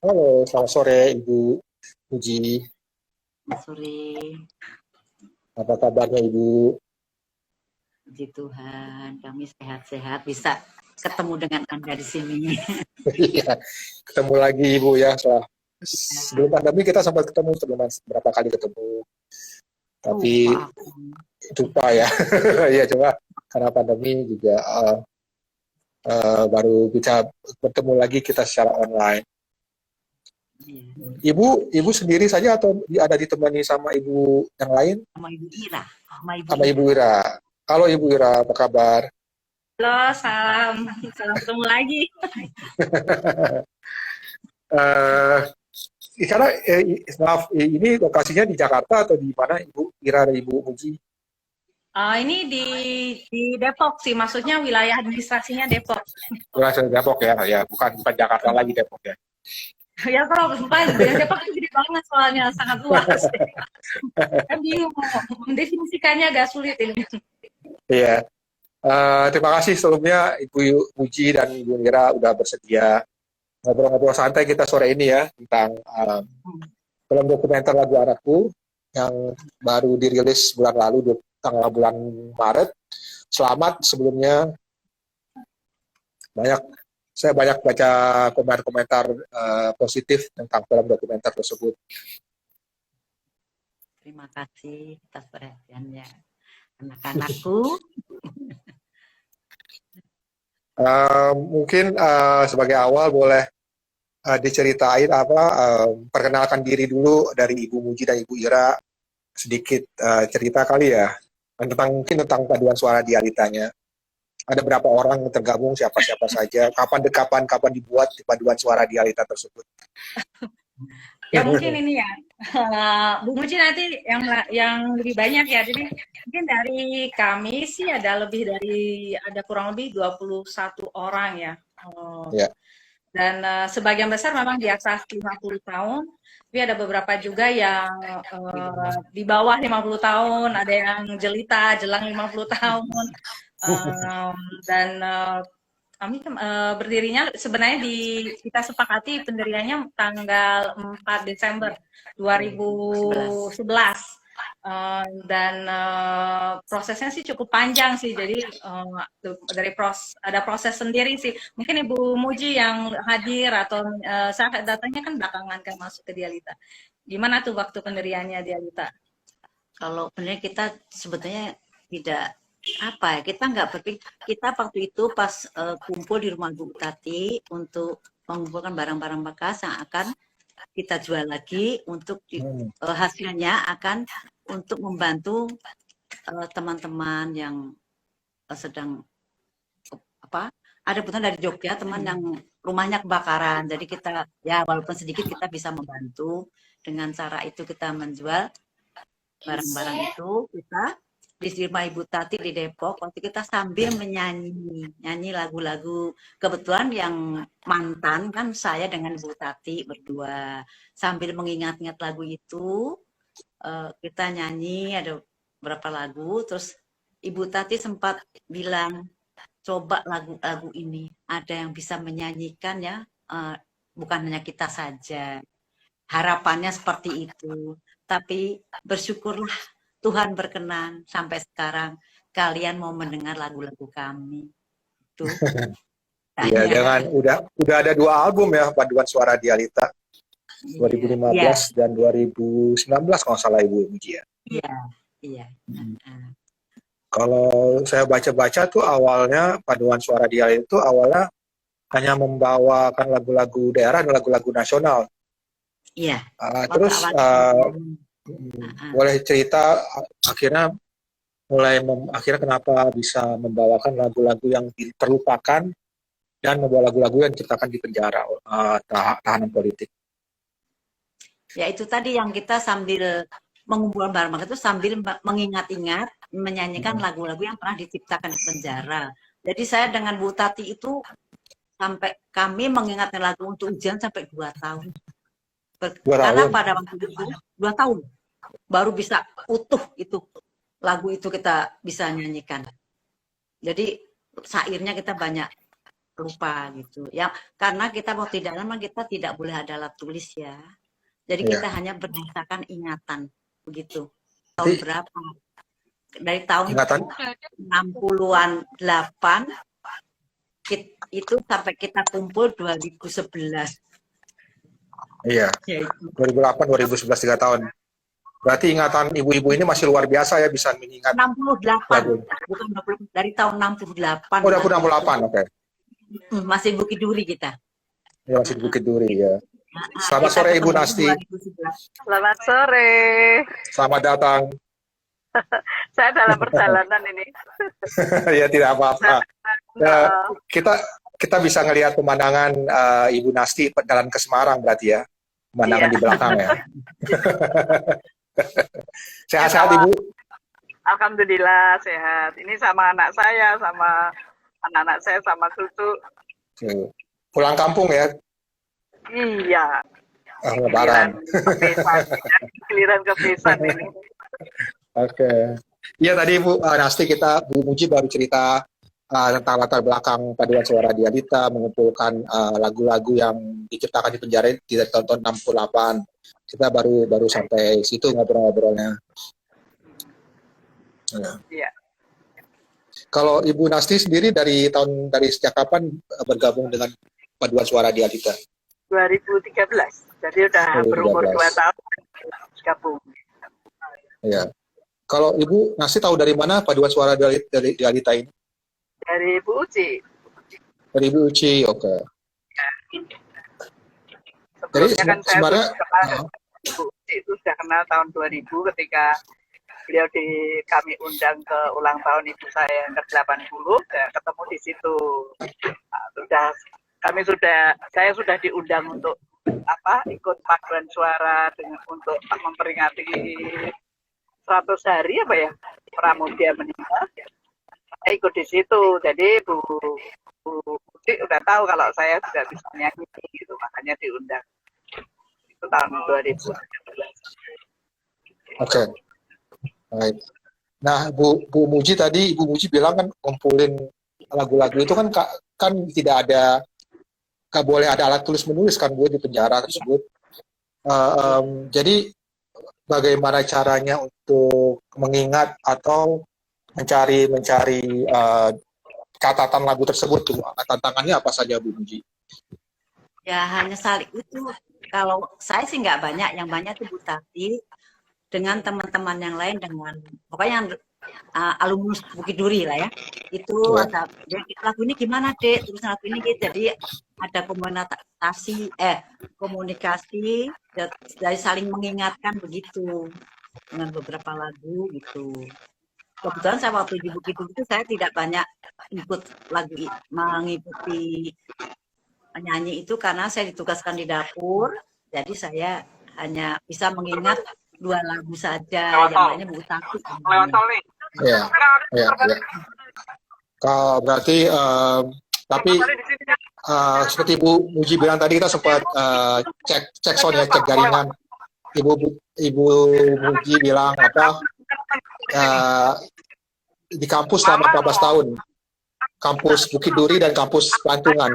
Halo, selamat sore Ibu Puji. Sore, Apa kabarnya Ibu? puji Tuhan, kami sehat-sehat bisa ketemu dengan Anda di sini. Iya, ketemu lagi Ibu ya. Sebelum pandemi kita sempat ketemu, berapa kali ketemu. Lupa Tapi aku. lupa ya. Iya, coba karena pandemi juga baru bisa bertemu lagi kita secara online. Iya. Ibu sendiri saja atau ada ditemani sama Ibu yang lain? Sama Ibu Ira. Sama Ibu Sama Ibu Ira. Ira. Halo Ibu Ira, apa kabar? Halo, salam ketemu lagi. Eh, Karena maaf, ini lokasinya di Jakarta atau di mana Ibu Ira dan Ibu Muji? Ini di Depok sih, maksudnya wilayah administrasinya Depok. Wilayah Depok ya, ya bukan Jakarta lagi Depok ya. Ya kalau sumpah, Depok itu gede banget soalnya, sangat luas. Kan bingung, mendefinisikannya agak sulit ini. Iya. Terima kasih sebelumnya Ibu Muji dan Ibu Ira udah bersedia ngobrol-ngobrol santai kita sore ini ya tentang film dokumenter Lagu Anakku yang baru dirilis bulan lalu, tanggal bulan Maret. Selamat sebelumnya. Saya banyak baca komentar-komentar positif tentang film dokumenter tersebut. Terima kasih atas perhatiannya. Anak-anakku. Mungkin sebagai awal boleh diceritain perkenalkan diri dulu dari Ibu Muji dan Ibu Ira, sedikit cerita kali ya mungkin tentang paduan suara dialitanya. Ada berapa orang yang tergabung, siapa-siapa saja, kapan dibuat di paduan suara dialita tersebut. Ya mungkin ini ya, Bu Muji nanti yang lebih banyak ya. Jadi mungkin dari kami sih ada kurang lebih 21 orang ya. Ya. Dan sebagian besar memang di atas 50 tahun, tapi ada beberapa juga yang di bawah 50 tahun, ada yang jelita, jelang 50 tahun. Dan kami berdirinya sebenarnya kita sepakati pendiriannya tanggal 4 Desember 2011. Dan prosesnya sih cukup panjang sih, jadi ada proses sendiri sih. Mungkin Ibu Muji yang hadir atau saya datangnya kan belakangan kan masuk ke Dialita. Gimana tuh waktu pendiriannya Dialita? Kalau benar kita sebetulnya tidak apa ya, kita nggak berpikir, kita waktu itu pas kumpul di rumah Bu Tati untuk mengumpulkan barang-barang bekas yang akan kita jual lagi untuk hasilnya akan untuk membantu teman-teman yang sedang ada kebetulan dari Jogja teman yang rumahnya kebakaran, jadi kita ya walaupun sedikit kita bisa membantu dengan cara itu, kita menjual barang-barang itu. Kita di rumah Ibu Tati di Depok waktu kita sambil nyanyi lagu-lagu, kebetulan yang mantan kan saya dengan Ibu Tati berdua sambil mengingat-ingat lagu itu. Kita nyanyi ada beberapa lagu, terus Ibu Tati sempat bilang, coba lagu-lagu ini ada yang bisa menyanyikan ya, bukan hanya kita saja. Harapannya seperti itu, tapi bersyukurlah Tuhan berkenan sampai sekarang kalian mau mendengar lagu-lagu kami. Itu. Iya, dengan udah ada 2 album ya paduan suara dialita. 2015 dan 2019 kalau salah Ibu Muji ya. Iya. Kalau saya baca-baca tuh awalnya paduan suara dialita itu awalnya hanya membawakan lagu-lagu daerah dan lagu-lagu nasional. Iya. Terus boleh cerita akhirnya kenapa bisa membawakan lagu-lagu yang terlupakan dan membawa lagu-lagu yang diciptakan di penjara tahanan politik. Ya itu tadi yang kita sambil mengumpulkan barang-barang itu sambil mengingat-ingat menyanyikan lagu-lagu yang pernah diciptakan di penjara. Jadi saya dengan Bu Tati itu sampai kami mengingatkan lagu untuk ujian sampai 2 tahun. Karena pada waktu itu 2 tahun baru bisa utuh itu lagu itu kita bisa nyanyikan. Jadi syairnya kita banyak lupa gitu. Ya, karena kita mau tidak lama kita tidak boleh ada alat tulis ya. Jadi Iya. kita hanya berdasarkan ingatan begitu. Tahun Jadi berapa? Dari tahun ingatan 60-an 8 itu sampai kita kumpul 2011. iya, Yaitu 2008 2011 3 tahun. Berarti ingatan ibu-ibu ini masih luar biasa ya, bisa mengingat 68, lagu. bukan 20, dari tahun 68. Oh, udah 68, oke. Masih Bukit Duri kita. Ya, masih di Bukit Duri ya. Nah, Selamat kita sore Ibu ketemu Nasti. 2011. Selamat sore. Selamat datang. Saya dalam perjalanan ini. Ya, tidak apa-apa. Nah, Kita bisa ngelihat pemandangan Ibu Nasti jalan ke Semarang berarti ya. Pemandangan Iya. di belakang ya. Sehat-sehat Ibu. Alhamdulillah sehat. Ini sama anak saya, sama anak-anak saya, sama cucu. Pulang kampung ya, Iya. Lebaran. Giliran kebiasaan ini. Oke. Iya tadi Bu Nasti Bu Muji baru cerita tentang latar belakang paduan suara Dialita mengumpulkan lagu-lagu yang diciptakan di penjara di tahun 68. Kita baru sampai situ ngobrol-ngobrolnya. Ya. Iya. Kalau Ibu Nasti sendiri dari sejak kapan bergabung dengan paduan suara Dialita? 2013. Jadi udah berumur 2 tahun gabung. Ya. Kalau Ibu Nasti tahu dari mana paduan suara Dialita ini? Dari Bu Uci. Dari Ibu Uci, oke. Jadi Sebelumnya kan saya sebenarnya Bu Uci itu sudah kenal tahun 2000 ketika beliau kami undang ke ulang tahun ibu saya yang ke-80, ya, ketemu di situ. Nah, saya sudah diundang untuk ikut paduan suara untuk memperingati 100 hari Pramudia meninggal. Saya ikut di situ. Jadi Bu Uci udah tahu kalau saya sudah bisa nyanyi gitu, makanya diundang. Itu tahun 2013. Oke. Baik. Nah, Bu Muji tadi, Ibu Muji bilang kan kumpulin lagu-lagu itu kan tidak boleh ada alat tulis menulis kan Bu di penjara tersebut. Jadi bagaimana caranya untuk mengingat atau mencari catatan lagu tersebut? Tantangannya apa saja Bu Muji? Ya hanya saling itu. Kalau saya sih nggak banyak, yang banyak itu Bu Tati dengan teman-teman yang lain, dengan pokoknya alumnus Bukit Duri lah ya. Itu ada lagu ini gimana Dek, terus lagu ini gitu. Jadi ada komunikasi dari saling mengingatkan begitu dengan beberapa lagu gitu. Kebetulan saya waktu di Bukit Duri itu saya tidak banyak mengikuti penyanyi itu karena saya ditugaskan di dapur. Jadi saya hanya bisa mengingat 2 lagu saja, yang lainnya Bu Tati. Ya. Kalau berarti tapi seperti Bu Muji bilang tadi, kita sempat cek sound ya, cek jaringan. Ibu Muji bilang di kampus selama 14 tahun, kampus Bukit Duri dan kampus Pelantungan.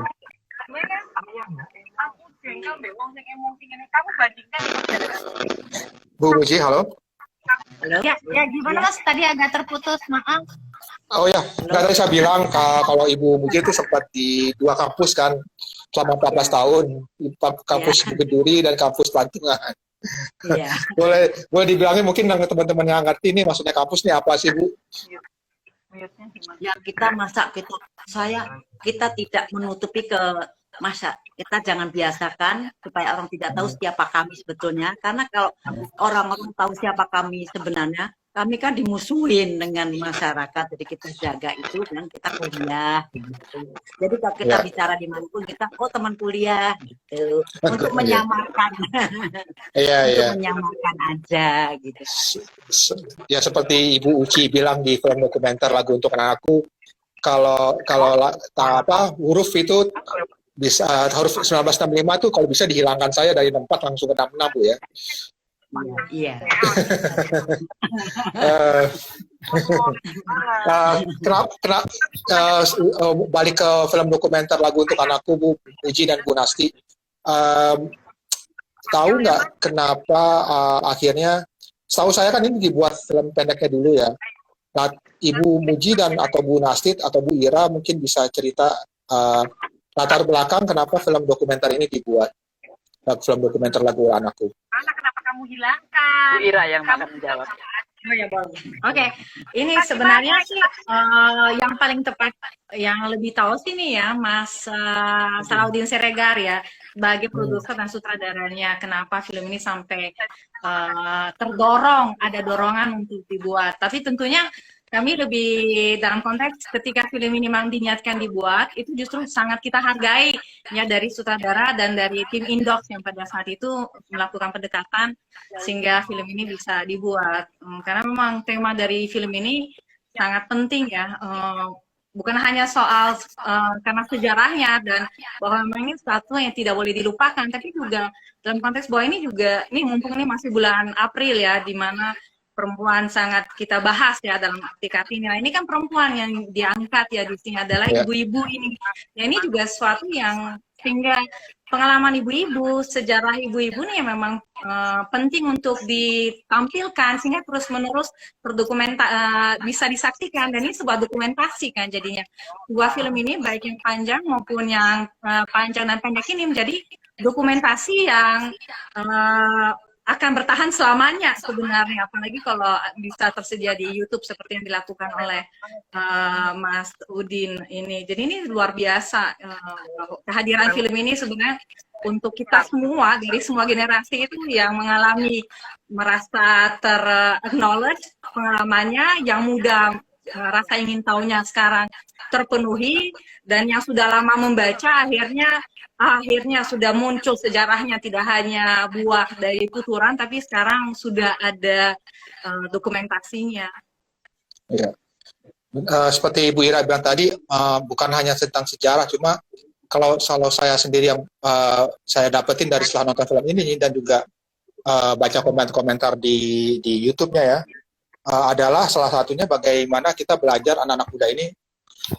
Bu Muji, halo. Halo? Ya gimana Mas? Tadi agak terputus, maaf. Oh ya, nggak tadi saya bilang kalau Ibu Muji itu sempat di 2 kampus kan selama 14 tahun, kampus Bukit Duri dan kampus Pelantungan. Iya. boleh dibilangin mungkin teman-teman yang ngerti ini maksudnya kampus ini apa sih Bu? Ya kita tidak menutupi kita jangan biasakan supaya orang tidak tahu siapa kami sebetulnya, karena kalau orang-orang tahu siapa kami sebenarnya, kami kan dimusuhin dengan masyarakat, jadi kita jaga itu dan kita kuliah gitu. Jadi kalau kita bicara di mana pun kita teman kuliah gitu, untuk menyamarkan menyamarkan aja gitu. Ya seperti Ibu Uci bilang di film dokumenter Lagu Untuk Anakku, kalau huruf itu bisa huruf 1965 tuh kalau bisa dihilangkan saya dari 64 langsung ke 66 Bu ya. Iya. Eh, balik ke film dokumenter Lagu Untuk Anakku, Bu Uji dan Bu Nasti. Tahu nggak kenapa akhirnya? Setahu saya kan ini dibuat film pendeknya dulu ya. Nah, Ibu Muji dan atau Bu Nasti atau Bu Ira mungkin bisa cerita latar belakang kenapa film dokumenter ini dibuat. Film dokumenter Lagu Anakku. Karena kenapa kamu hilangkan? Bu Ira yang akan menjawab. Oh ya, boleh. Oke, ini sebenarnya sih yang paling tepat, yang lebih tahu sih nih ya, Mas Salahuddin Siregar ya, sebagai produser dan sutradaranya, kenapa film ini sampai terdorong, ada dorongan untuk dibuat. Tapi tentunya kami lebih dalam konteks ketika film ini memang dinyatakan dibuat, itu justru sangat kita hargai ya dari sutradara dan dari tim Indox yang pada saat itu melakukan pendekatan sehingga film ini bisa dibuat. Karena memang tema dari film ini sangat penting ya, bukan hanya soal karena sejarahnya dan bahwa memang ini sesuatu yang tidak boleh dilupakan, tapi juga dalam konteks bahwa ini juga, ini mumpung ini masih bulan April ya, di mana perempuan sangat kita bahas ya dalam arti Kartini. Nah, ini kan perempuan yang diangkat ya di sini adalah ibu-ibu ini. Ya, ini juga sesuatu yang sehingga pengalaman ibu-ibu, sejarah ibu-ibu nih memang penting untuk ditampilkan sehingga terus-menerus bisa disaksikan, dan ini sebuah dokumentasi kan jadinya. Dua film ini baik yang panjang maupun yang panjang dan pendek ini menjadi dokumentasi yang akan bertahan selamanya sebenarnya, apalagi kalau bisa tersedia di YouTube seperti yang dilakukan oleh Mas Udin ini. Jadi ini luar biasa kehadiran film ini sebenarnya untuk kita semua dari semua generasi itu yang mengalami merasa ter-acknowledge pengalamannya, yang muda rasa ingin tahunya sekarang terpenuhi, dan yang sudah lama membaca akhirnya sudah muncul sejarahnya, tidak hanya buah dari tuturan tapi sekarang sudah ada dokumentasinya. Ya. Seperti Ibu Ira bilang tadi, bukan hanya tentang sejarah, cuma kalau saya sendiri yang saya dapetin dari setelah nonton film ini dan juga baca komentar-komentar di YouTube-nya ya, adalah salah satunya bagaimana kita belajar, anak-anak muda ini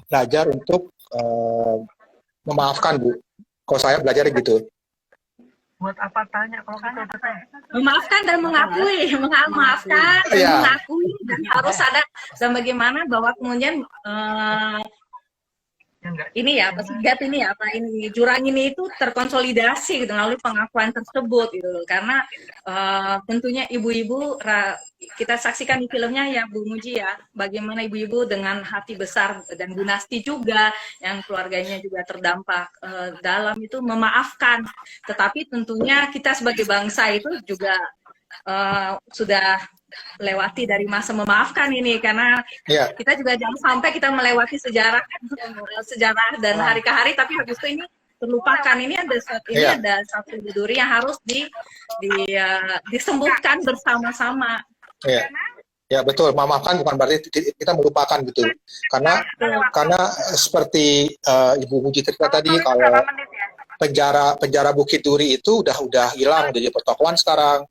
belajar untuk memaafkan, Bu. Kalau saya belajar gitu. Buat apa tanya kalau kita udah tanya? Memaafkan dan mengakui, memaafkan dan mengakui, dan harus ada, dan bagaimana bahwa kemudian ini ya, gap ini ya, apa ini jurang ini itu terkonsolidasi gitu melalui pengakuan tersebut gitu loh. Karena tentunya ibu-ibu kita saksikan di filmnya ya Bu Muji ya, bagaimana ibu-ibu dengan hati besar, dan Bu Nasti juga yang keluarganya juga terdampak dalam itu memaafkan. Tetapi tentunya kita sebagai bangsa itu juga sudah lewati dari masa memaafkan ini, karena kita juga jangan sampai kita melewati sejarah dan hari ke hari, tapi habis itu ini terlupakan. Ini ada satu duri yang harus disembuhkan bersama-sama. Ya betul, memaafkan bukan berarti kita melupakan gitu. Karena seperti Ibu Muji cerita tadi, kalau penjara Bukit Duri itu udah hilang jadi pertokoan sekarang.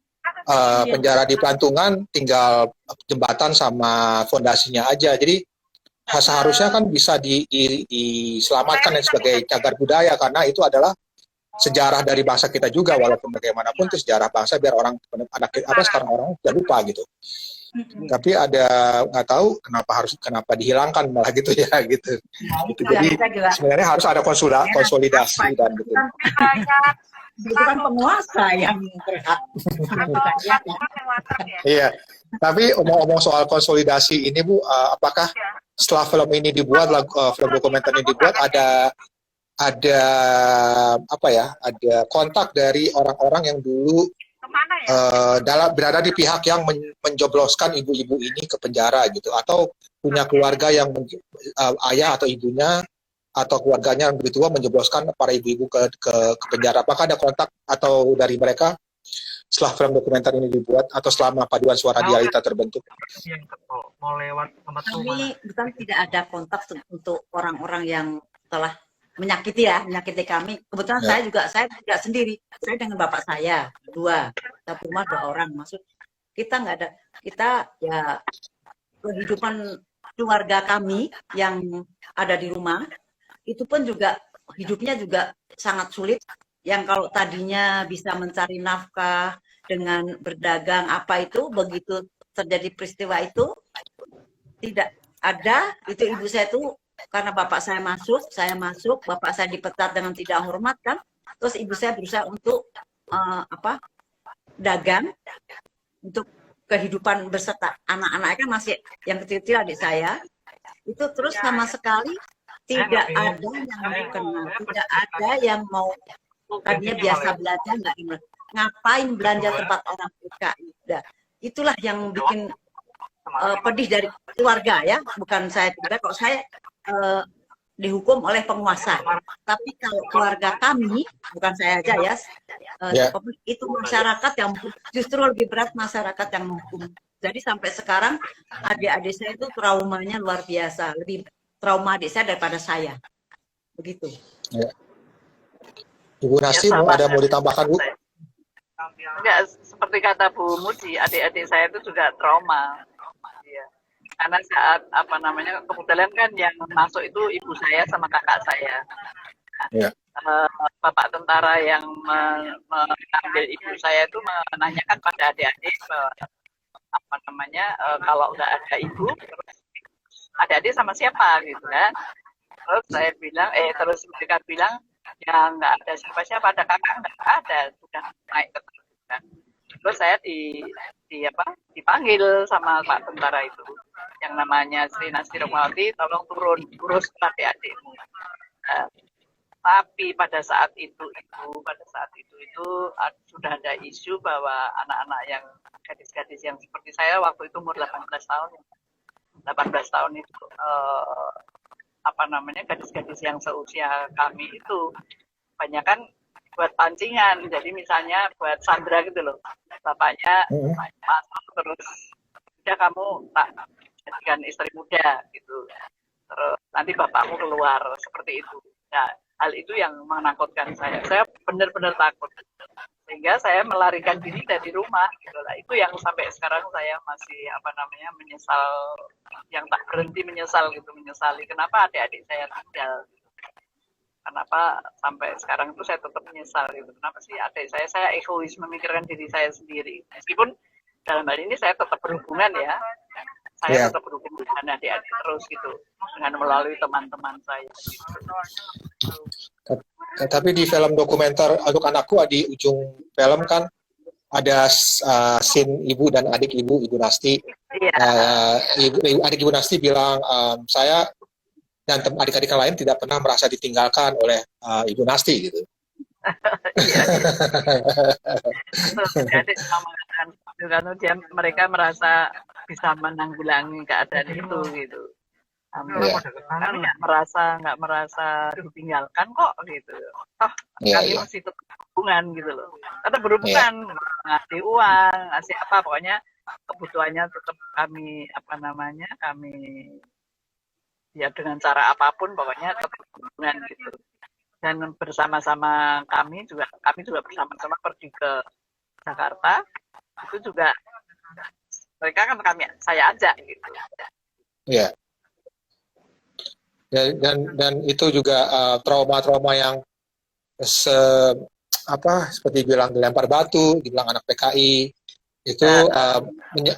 Penjara di Pelantungan tinggal jembatan sama fondasinya aja. Jadi seharusnya kan bisa diselamatkan sebagai cagar budaya, karena itu adalah sejarah dari bangsa kita juga, walaupun bagaimanapun itu sejarah bangsa, biar sekarang orang udah lupa gitu. Tapi nggak tahu kenapa dihilangkan malah gitu ya gitu. Jadi sebenarnya harus ada konsolidasi dan gitu. Itu kan penguasa yang berhak. Iya, tapi omong-omong soal konsolidasi ini Bu, apakah setelah film ini dibuat, film dokumenter ini dibuat, ada kontak dari orang-orang yang dulu berada di pihak yang menjobloskan ibu-ibu ini ke penjara gitu, atau punya keluarga yang ayah atau ibunya atau keluarganya yang begitu tua menjebloskan para ibu-ibu ke penjara? Apakah ada kontak atau dari mereka setelah film dokumenter ini dibuat atau selama paduan suara dialita terbentuk? Mau lewat tempat Kami bukan tidak ada kontak untuk orang-orang yang telah menyakiti ya, menyakiti kami. Kebetulan Ya. saya tidak sendiri, saya dengan bapak saya dua, satu rumah 2 orang. Maksud kita nggak ada, kita ya kehidupan keluarga kami yang ada di rumah itu pun juga hidupnya juga sangat sulit. Yang kalau tadinya bisa mencari nafkah dengan berdagang apa itu, begitu terjadi peristiwa itu tidak ada. Itu ibu saya tuh karena bapak saya masuk, bapak saya dipecat dengan tidak hormat kan. Terus ibu saya berusaha untuk dagang untuk kehidupan berserta anak-anaknya kan masih yang kecil-kecil adik saya. Itu terus sama sekali tidak ada yang mau kenal, tidak ada yang mau tadinya biasa belanja nggak ingat. Ngapain belanja tempat orang PKI? Nah, itulah yang bikin pedih dari keluarga ya, bukan saya pribadi. Kok saya dihukum oleh penguasa, tapi kalau keluarga kami, bukan saya aja ya, itu masyarakat yang justru lebih berat, masyarakat yang menghukum. Jadi sampai sekarang adik-adik saya itu traumanya luar biasa, lebih trauma adik saya daripada saya, begitu. Ya. Ibu Nasti ada mau ditambahkan, Bu? Enggak, seperti kata Bu Muji, adik-adik saya itu juga trauma. Ya. Karena saat kebetulan kan yang masuk itu ibu saya sama kakak saya. Ya. Bapak tentara yang mengambil ibu saya itu menanyakan pada adik-adik kalau nggak ada ibu, terus adik-adik sama siapa gitu kan? Terus saya bilang, terus mereka bilang, ya nggak ada siapa-siapa, ada kakak nggak ada, sudah naik ke kan. Terus saya dipanggil sama Pak tentara itu, yang namanya Sri Nasti Romawati, tolong turun urus adik-adikmu. Tapi pada saat itu sudah ada isu bahwa anak-anak yang gadis-gadis yang seperti saya waktu itu umur 18 tahun itu gadis-gadis yang seusia kami itu banyak kan buat pancingan, jadi misalnya buat sandra gitu loh, bapaknya masuk terus udah kamu tak jadikan istri muda gitu, terus nanti bapakmu keluar, seperti itu. Nah, hal itu yang menakutkan saya benar-benar takut, sehingga saya melarikan diri dari rumah gitu lah. Itu yang sampai sekarang saya masih menyesal, yang tak berhenti menyesali kenapa adik-adik saya tinggal. Kenapa sampai sekarang itu saya tetap menyesal gitu. Kenapa sih adik saya egois memikirkan diri saya sendiri. Meskipun dalam hal ini saya tetap berhubungan ya. Saya tetap berhubungan dengan adik-adik terus gitu. Dengan melalui teman-teman saya gitu. Tapi di film dokumenter Untuk Anakku, di ujung film kan ada scene ibu dan adik ibu Nasti. Adik ibu Nasti bilang, saya dan adik-adik yang lain tidak pernah merasa ditinggalkan oleh Ibu Nasti gitu. Iya. Mereka merasa bisa menanggulangi keadaan itu gitu. Nggak merasa ditinggalkan kok gitu. Kami masih tetap berhubungan gitu loh. Tetap berhubungan, ngasih uang, ngasih apa, pokoknya kebutuhannya tetap kami kami ya dengan cara apapun pokoknya tetap hubungan gitu. Dan bersama-sama kami juga bersama-sama pergi ke Jakarta, itu juga mereka kan saya ajak gitu. Iya. Dan itu juga trauma-trauma yang seperti bilang dilempar batu, dibilang anak PKI, itu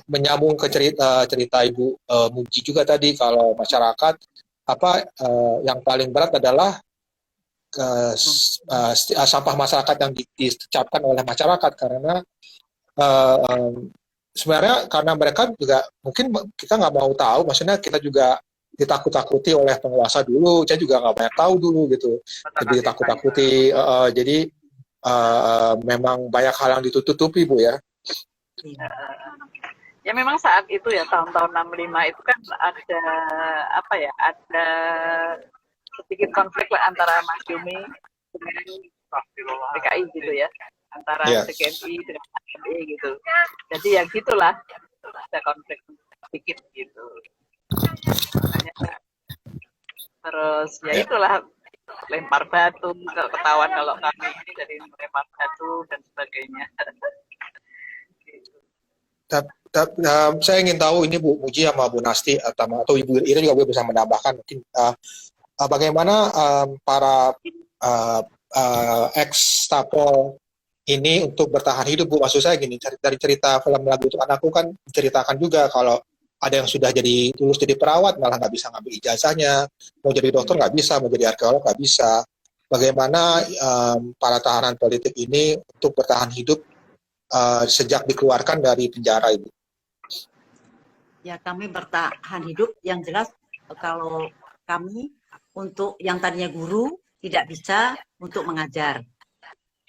menyambung ke cerita Ibu Muji juga tadi, kalau masyarakat yang paling berat adalah sampah masyarakat yang dicapkan oleh masyarakat, karena sebenarnya karena mereka juga mungkin kita nggak mau tahu, maksudnya kita juga ditakut-takuti oleh penguasa dulu, saya juga nggak banyak tahu dulu gitu, jadi ditakut-takuti, jadi memang banyak hal yang ditutupi, Bu ya. Ya memang saat itu ya tahun-tahun 65 itu kan ada ada sedikit konflik lah antara Mas Yumi dengan PKI gitu ya, antara CKMI dengan HMI gitu. Jadi ya gitulah, ada konflik sedikit gitu. Terus ya itulah lempar batu, ketahuan kalau kami ini dari lempar batu dan sebagainya. Saya ingin tahu ini Bu Muji sama Bu Nasti atau Ibu Ira juga bisa menambahkan mungkin bagaimana para ex-Tapol ini untuk bertahan hidup Bu. Maksud saya gini, dari cerita film Lagu Untuk Anakku kan diceritakan juga kalau ada yang sudah jadi lulus jadi perawat malah nggak bisa ngambil ijazahnya, mau jadi dokter nggak bisa, mau jadi arkeolog nggak bisa. Bagaimana para tahanan politik ini untuk bertahan hidup sejak dikeluarkan dari penjara, Ibu? Ya, kami bertahan hidup yang jelas kalau kami untuk yang tadinya guru tidak bisa untuk mengajar.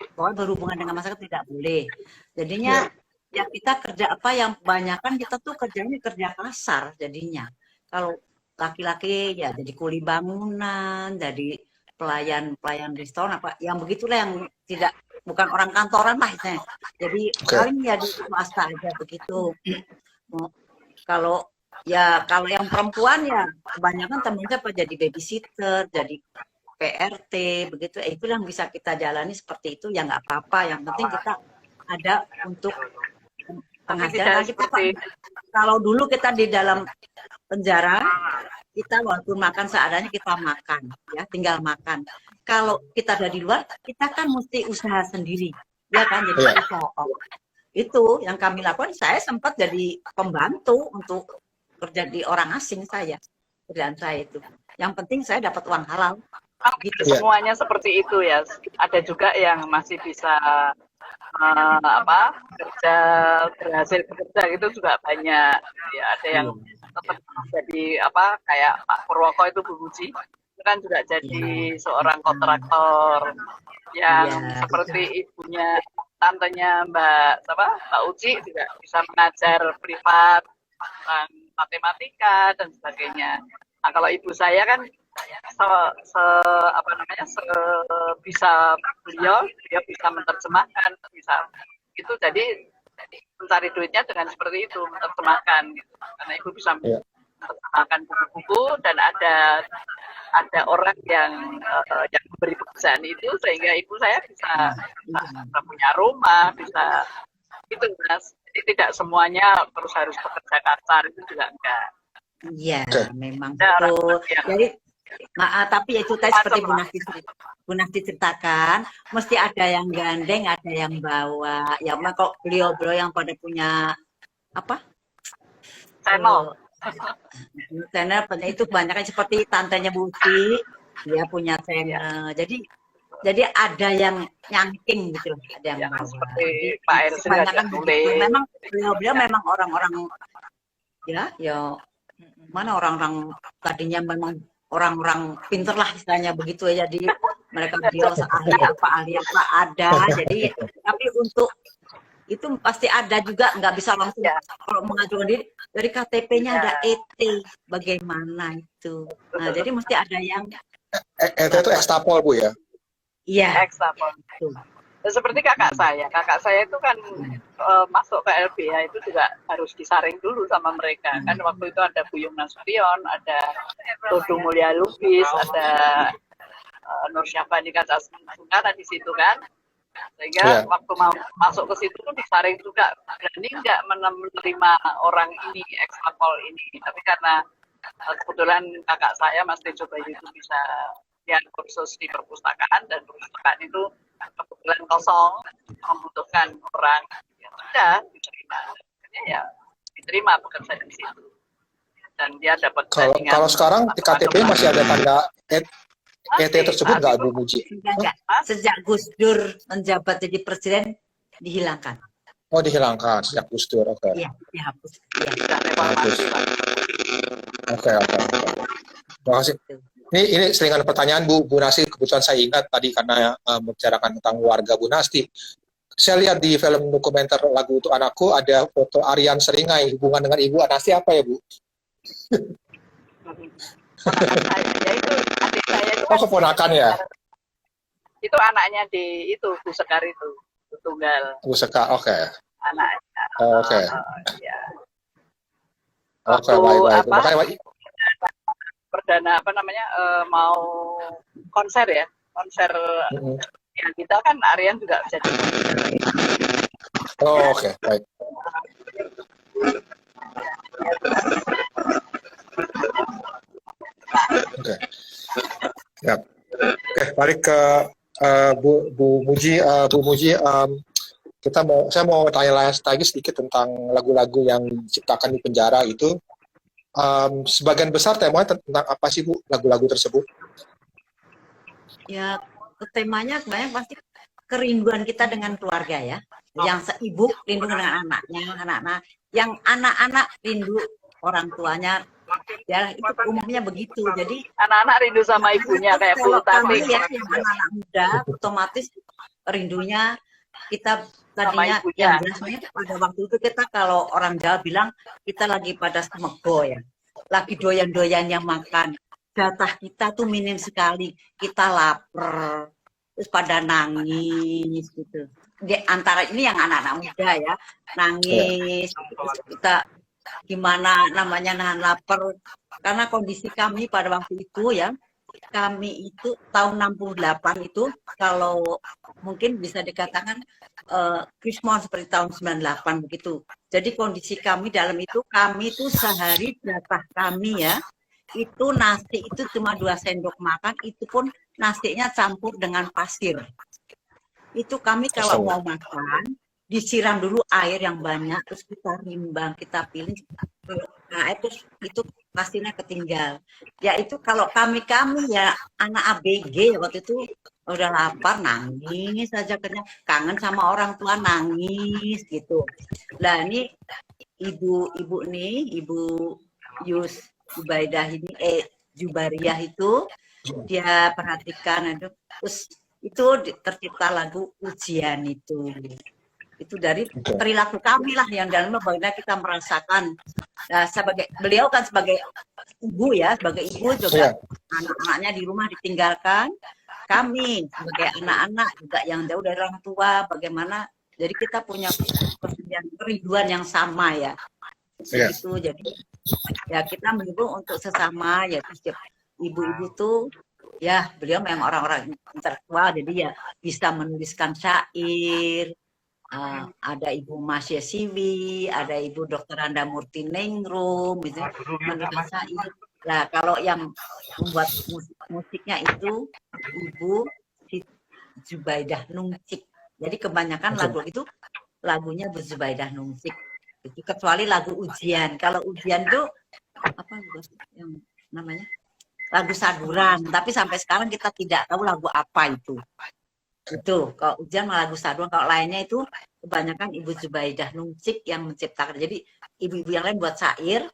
Pokoknya berhubungan dengan masyarakat tidak boleh. Jadinya ya kita kerja apa yang kebanyakan kita tuh kerjanya kerja kasar jadinya. Kalau laki-laki ya jadi kuli bangunan, jadi pelayan restoran apa yang begitulah yang tidak bukan orang kantoran lah istilahnya. Jadi paling ya di swasta aja begitu. Kalau yang perempuan ya kebanyakan temennya apa jadi babysitter, jadi PRT begitu. Itu yang bisa kita jalani seperti itu ya nggak apa-apa. Yang penting kita ada untuk pengajaran. Kalau dulu kita di dalam penjara kita walaupun makan seadanya kita makan ya tinggal makan. Kalau kita ada di luar kita kan mesti usaha sendiri ya kan jadi itu yang kami lakukan. Saya sempat jadi pembantu untuk kerja di orang asing kerjaan saya itu. Yang penting saya dapat uang halal. Gitu. Semuanya seperti itu ya. Ada juga yang masih bisa kerja berhasil bekerja itu juga banyak ya. Ada yang tetap jadi kayak Pak Purwoko itu Bu Muji itu kan juga jadi seorang kontraktor yang seperti ibunya tantenya Mbak Uci juga bisa mengajar privat matematika dan sebagainya. Nah kalau ibu saya kan bisa beliau bisa menerjemahkan bisa itu jadi mencari duitnya dengan seperti itu menerjemahkan gitu. Karena ibu bisa menerjemahkan buku-buku dan ada orang yang memberi pekerjaan itu sehingga ibu saya bisa punya rumah bisa itu Mas. Jadi tidak semuanya harus bekerja kasar itu juga enggak. Iya, memang betul. Jadi tapi itu tadi seperti Bu Nasti ceritakan, mesti ada yang gandeng, ada yang bawa. Ya, kok beliau yang pada punya channel itu kebanyakan seperti tantenya Buti, dia punya channel. Jadi ada yang nyangking gitu loh, ada yang bawa. Seperti Pak Ersin kebanyakan begitu. Memang beliau memang orang-orang mana orang-orang tadinya memang orang-orang pinter lah istilahnya begitu ya. Jadi mereka beliau ahli apa ada. Jadi tapi untuk itu pasti ada juga nggak bisa langsung kalau mengajukan diri dari KTP-nya ada ET bagaimana itu. Nah jadi mesti ada yang ET itu ekstapol Bu ya. Iya. Ekstapol. Seperti kakak saya itu kan masuk ke LBH itu juga harus disaring dulu sama mereka. Kan waktu itu ada Buyung Nasution, ada Todung Mulya Lubis, ada Nur Syahbani Kaca Sungkara di situ kan. Sehingga waktu mau masuk ke situ pun disaring juga, berani nggak menerima orang ini, ekstapol ini. Tapi karena kebetulan kakak saya Mas Tejo Bayu itu bisa lihat kursus di perpustakaan dan perpustakaan itu kebetulan kosong membutuhkan orang yang sudah diterima. Ya diterima bekerja di situ dan dia dapat kalau sekarang di KTP masih ada tanda ET tersebut nggak Bu Muji? Enggak. Sejak Gus Dur menjabat jadi presiden dihilangkan. Oh dihilangkan sejak Gus Dur. Iya dihapus. Oke. Terima kasih. Ini selingan pertanyaan Bu Nasti, kebetulan saya ingat tadi karena membicarakan tentang warga Bu Nasti. Saya lihat di film dokumenter Lagu Untuk Anakku ada foto Aryan Seringai, hubungan dengan Ibu Nasti apa ya Bu? Ya itu adik saya itu keponakan ya? Itu anaknya di itu Bu Sekar itu, Bu Tunggal. Bu Sekar, oke. Anaknya. Oke. Ya. Oke, baik. Makanya perdana apa namanya mau konser ya, konser Mm-mm. yang kita kan Aryan juga jadi Oh, oke, baik. Oke, siap. Oke, balik ke Bu Muji. Bu Muji, saya mau tanya lagi sedikit tentang lagu-lagu yang diciptakan di penjara itu. Sebagian besar temanya tentang apa sih, Bu, lagu-lagu tersebut? Ya, temanya sebenarnya pasti kerinduan kita dengan keluarga ya. Yang ibu rindu dengan anaknya, anak-anak. Yang anak-anak rindu orang tuanya. Ya, itu umumnya begitu. Jadi anak-anak rindu sama ibunya kayak Bu kalau kami Tati ya, yang anak-anak muda, otomatis rindunya kita sama tadinya ibunya. yang biasanya pada waktu itu kita kalau orang Jawa bilang kita lagi pada semego ya, lagi doyan-doyannya makan. Jatah kita tuh minim sekali, kita lapar, terus pada nangis gitu. Di antara ini yang anak-anak muda ya, nangis, terus kita gimana namanya nahan lapar. Karena kondisi kami pada waktu itu ya, kami itu tahun 68 itu kalau mungkin bisa dikatakan Krismon seperti tahun 98 begitu. Jadi kondisi kami dalam itu, kami itu sehari jatah kami ya, itu nasi itu cuma 2 sendok makan, itu pun nasinya campur dengan pasir. Itu kami kalau mau makan, disiram dulu air yang banyak, terus kita rimbang, kita pilih, terus itu pasirnya ketinggal. Ya itu kalau kami ya anak ABG waktu itu udah lapar nangis saja, kangen sama orang tua nangis gitu. Lah ini ibu nih, Ibu Yus Zubaidah ini, Jubariah itu dia perhatikan, terus itu tercipta lagu Ujian itu dari perilaku kami lah yang dalamnya bagaimana kita merasakan. Nah, beliau kan sebagai ibu ya, sebagai ibu juga anak-anaknya di rumah ditinggalkan, kami sebagai anak-anak juga yang jauh dari orang tua, bagaimana jadi kita punya kerinduan yang sama ya. Itu jadi ya kita menghibur untuk sesama ya, terus ibu-ibu tuh ya beliau memang orang-orang intelektual, jadi ya bisa menuliskan syair. Ada Ibu Masya Siwi, ada Ibu Dr. Anda Murti Ningrum, gitu, menuliskan syair. Nah, kalau yang membuat musiknya itu Ibu Zubaidah Nungsik. Jadi kebanyakan lagu itu lagunya Bu Zubaidah Nungsik. Itu kecuali lagu Ujian. Kalau Ujian tuh apa yang namanya? Lagu saduran, tapi sampai sekarang kita tidak tahu lagu apa itu. Itu kalau Ujian malah lagu saduran, kalau lainnya itu kebanyakan Ibu Zubaidah Nungsik yang menciptakan. Jadi ibu-ibu yang lain buat syair,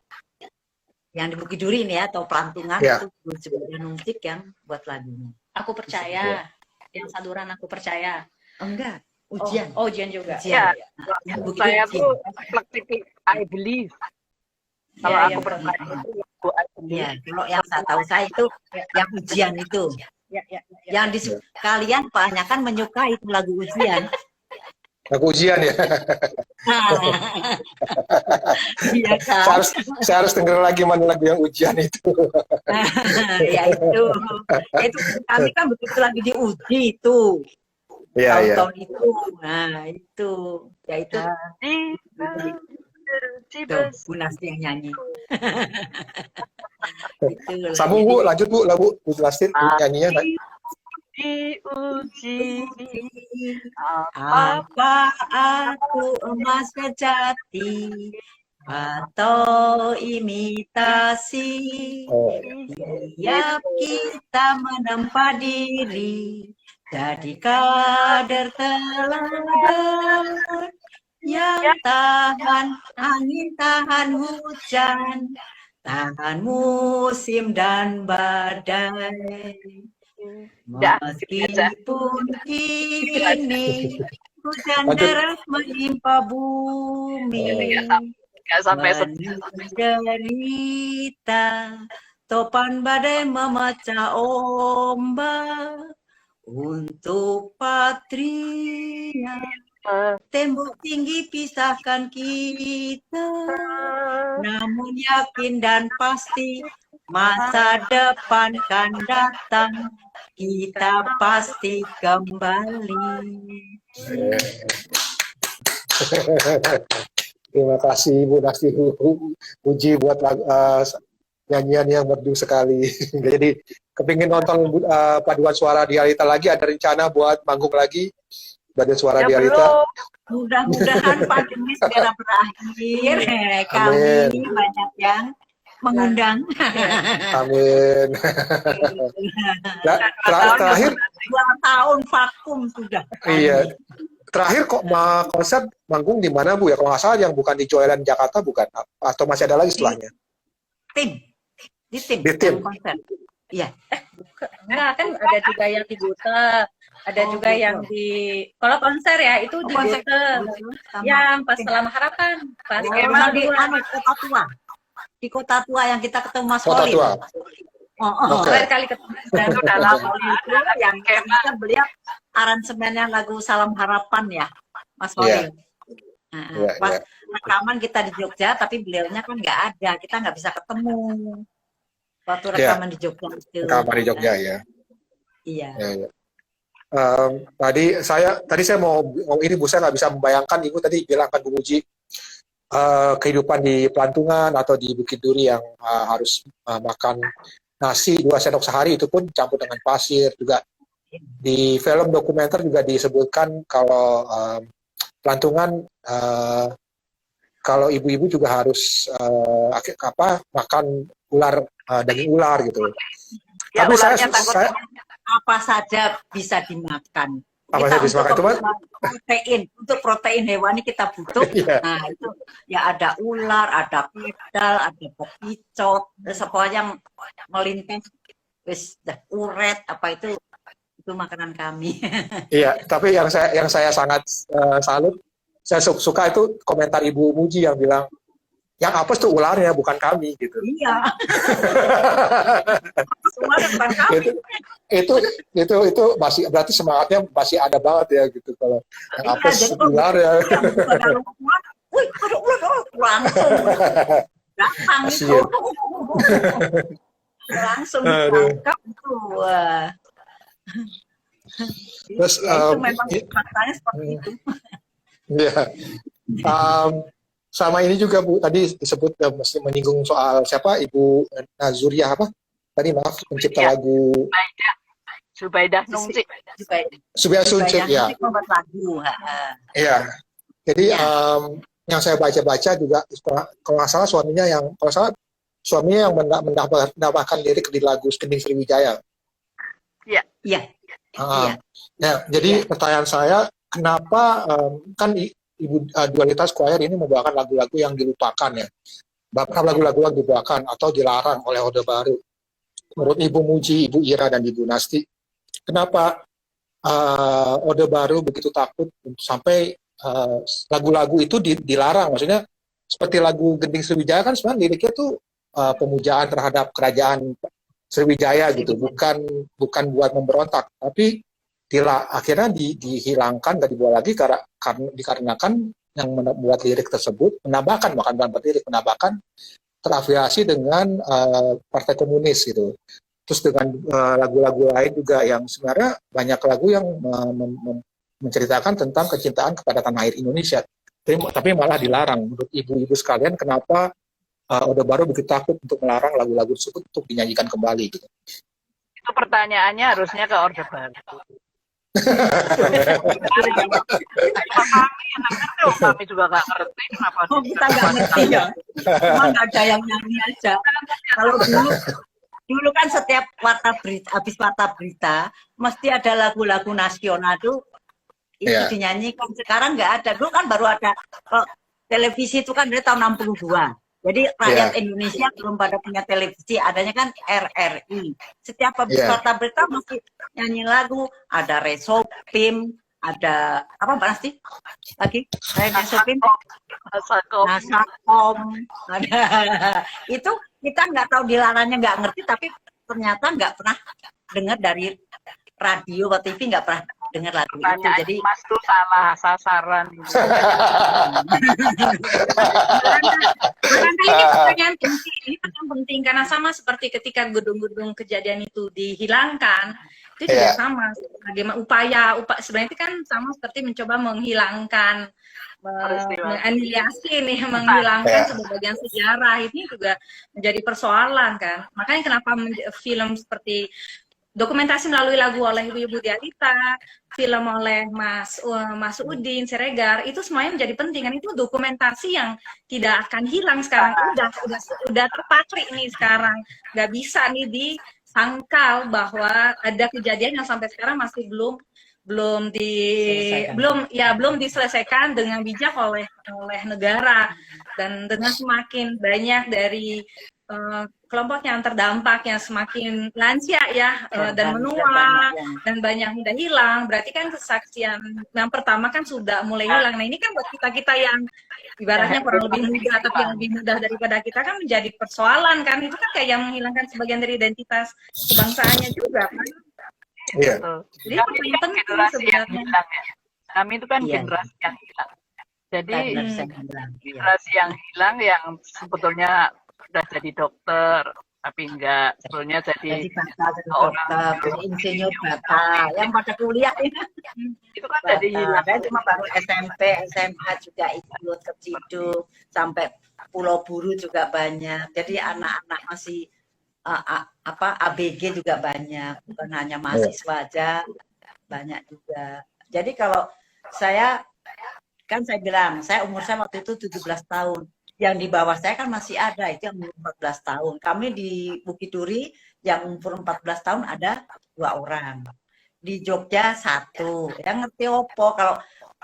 yang di Bukit Duri ini ya, atau pelantungan itu Ibu Zubaidah Nungsik yang buat lagunya. Aku percaya, yang saduran aku percaya. Enggak, Ujian. Ujian juga. Ya, saya tuh fleksibel, I believe. Kalau aku percaya itu I believe. Ya, kalau yang saya tahu saya itu yang Ujian itu. Yang kalian kebanyakan menyukai itu lagu Ujian. Lagu Ujian ya. Iya kan? Saya harus dengar lagi mana lagu yang Ujian itu. Ya itu kami kan betul lagi diuji itu. Tahun-tahun itu. Nah itu, ya itu. Bu Nasti yang nyanyi. Sambung Bu, lanjut Bu, lagu Bu jelasin nyanyinya. Diuji apa aku emas sejati atau imitasi. Tiap kita menempa diri jadi kader teladan yang tahan angin, tahan hujan, tahan musim dan badai. Meskipun kini hujan deras menimpa bumi, menderita topan badai memecah ombak, untuk Patria tembok tinggi pisahkan kita, namun yakin dan pasti Masa depan kan datang, kita pasti kembali. Terima kasih Bu Nasti Puji buat nyanyian yang merdu sekali. Jadi kepingin nonton paduan suara Dialita lagi, ada rencana buat manggung lagi paduan suara Ya Dialita. belum. Mudah-mudahan pandemi segera berakhir. Kami banyak yang mengundang. Amin. Terakhir 2 tahun vakum sudah. iya. Terakhir kok konser manggung di mana Bu ya? Kalau nggak salah yang bukan di Joyland Jakarta bukan? Atau masih ada lagi setelahnya? Tim. Di tim. Di tim. Konser. Iya. Enggak, kan ada juga yang di Gute, ada juga gitu. yang di, kalau konser ya itu di Konser Gute, yang pas Selamat Harapan, pas Emang di Dua. Kota Tua. Di Kota Tua yang kita ketemu Mas Kota Holly. Tua. Oke. Terakhir kali ketemu. Dan Itu dalam dalam Holly itu yang kita beliau aransemennya lagu Salam Harapan ya, Mas Holly. Nah, Iya, pas iya. rekaman kita di Jogja, tapi beliaunya kan nggak ada, kita nggak bisa ketemu waktu Iya. rekaman di Jogja itu. Kamar di Jogja ya. Iya. Ya, ya. Tadi saya mau ini Bu, saya nggak bisa membayangkan Ibu tadi bilang kan Bu Muji kehidupan di Pelantungan atau di Bukit Duri yang harus makan nasi 2 sendok sehari, itu pun campur dengan pasir. Juga di film dokumenter juga disebutkan kalau Pelantungan kalau ibu-ibu juga harus makan ular, daging ular gitu. Ya, Tapi ularnya takut Apa saja bisa dimakan. Apa Kita saja bisa dimakan, untuk cuman untuk protein hewani kita butuh. Iya. Nah itu ya ada ular, ada pedal, ada bekicot, semuanya yang melintas, wis uret apa itu makanan kami. Iya, tapi yang saya sangat salut, saya suka itu komentar Ibu Muji yang bilang, yang apes tuh ularnya bukan kami gitu. Iya. Semua tentang kami. itu masih berarti semangatnya masih ada banget ya gitu kalau yang Iya, apes jadi kalau ular ya. yang ada ular, wih ada ular, langsung datang itu. Kasian. Langsung Aduh. ditangkap itu. Wah. Terus Ya, itu memang faktanya seperti itu. ya, sama ini juga Bu, tadi disebut mesti menyinggung soal siapa Ibu Nazuriah apa? Tadi maaf, pencipta Ya. lagu Zubaidah Nungsi. Subia Suncik ya. Membuat lagu. Iya. Jadi yang saya baca-baca juga kalau nggak salah suaminya yang mendapatkan lirik di lagu Kending Sriwijaya. Iya. Ya, jadi pertanyaan saya, kenapa kan Ibu Dualitas Choir ini membawakan lagu-lagu yang dilupakan ya, bahkan lagu-lagu yang dibawakan atau dilarang oleh Orde Baru. Menurut Ibu Muji, Ibu Ira, dan Ibu Nasti, kenapa Orde Baru begitu takut sampai lagu-lagu itu dilarang? Maksudnya seperti lagu Gending Sriwijaya kan sebenarnya liriknya tuh pemujaan terhadap kerajaan Sriwijaya gitu, bukan buat memberontak, tapi akhirnya dihilangkan, nggak dibawa lagi dikarenakan yang membuat lirik tersebut menambahkan, bahkan bukan lirik, menambahkan terafiliasi dengan Partai Komunis gitu. Terus dengan lagu-lagu lain juga yang sebenarnya banyak lagu yang menceritakan tentang kecintaan kepada tanah air Indonesia, tapi malah dilarang. Menurut ibu-ibu sekalian, kenapa Orde Baru begitu takut untuk melarang lagu-lagu tersebut untuk dinyanyikan kembali gitu? Itu pertanyaannya harusnya ke Orde Baru. Kami juga nggak ngerti kenapa. Kita nggak ngerti ya. Emang nggak ada yang nyanyi aja. Kalau dulu kan setiap habis warta berita mesti ada lagu-lagu nasional tuh itu dinyanyikan. Sekarang nggak ada. Dulu kan baru ada televisi itu kan dari tahun 62. Jadi rakyat Indonesia belum pada punya televisi, adanya kan RRI. Setiap habis warta berita mesti nyanyi lagu, ada Resopim, ada apa Mbak Nasti? Lagi Resopim, Nasakom, ada itu kita nggak tahu dilarangnya, nggak ngerti, tapi ternyata nggak pernah dengar dari radio atau TV, nggak pernah dengar lagu itu. Pertanyaan Jadi Mas tuh salah sasaran. Barangkali ini pertanyaan penting. Ini pertanyaan penting karena sama seperti ketika gedung-gedung kejadian itu dihilangkan, itu juga Iya. sama. Bagaimana sebenarnya itu kan sama seperti mencoba menghilangkan, Peristiwa. menganiliasi nih, menghilangkan Iya. sebagian sejarah. Ini juga menjadi persoalan kan. Makanya kenapa film seperti dokumentasi melalui lagu oleh Ibu Diarita, film oleh Mas Udin Siregar, itu semuanya menjadi penting kan. Itu dokumentasi yang tidak akan hilang sekarang. Udah terpatri ini sekarang. Nggak bisa nih disangkal bahwa ada kejadian yang sampai sekarang masih belum diselesaikan dengan bijak oleh negara. Dan dengan semakin banyak dari kelompok yang terdampak yang semakin lansia ya, dan menua dan banyak mudah hilang, berarti kan kesaksian yang pertama kan sudah mulai hilang. Nah ini kan buat kita yang ibaratnya kurang lebih muda tapi yang lebih mudah daripada kita kan menjadi persoalan kan. Itu kan kayak yang menghilangkan sebagian dari identitas kebangsaannya juga kan. Iya. Jadi Kami itu kan penting generasi yang sebenarnya. hilang ya. Kami itu kan Iya. generasi yang hilang. Jadi Iya. generasi yang hilang yang sebetulnya udah jadi dokter, tapi enggak sebetulnya Jadi jadi batal, jadi dokter, jadi insinyur batal, yang pada kuliah ini itu kan jadi batal. hilang. Saya cuma baru SMP, SMA juga ikut ke Ciduk, sampai Pulau Buru juga banyak. Jadi anak-anak masih ABG juga banyak, bukan hanya mahasiswa aja, banyak juga. Jadi kalau saya bilang, umur saya waktu itu 17 tahun. Yang di bawah saya kan masih ada, itu yang umur 14 tahun. Kami di Bukit Duri yang umur 14 tahun ada 2 orang. Di Jogja 1. Yang ngerti opo kalau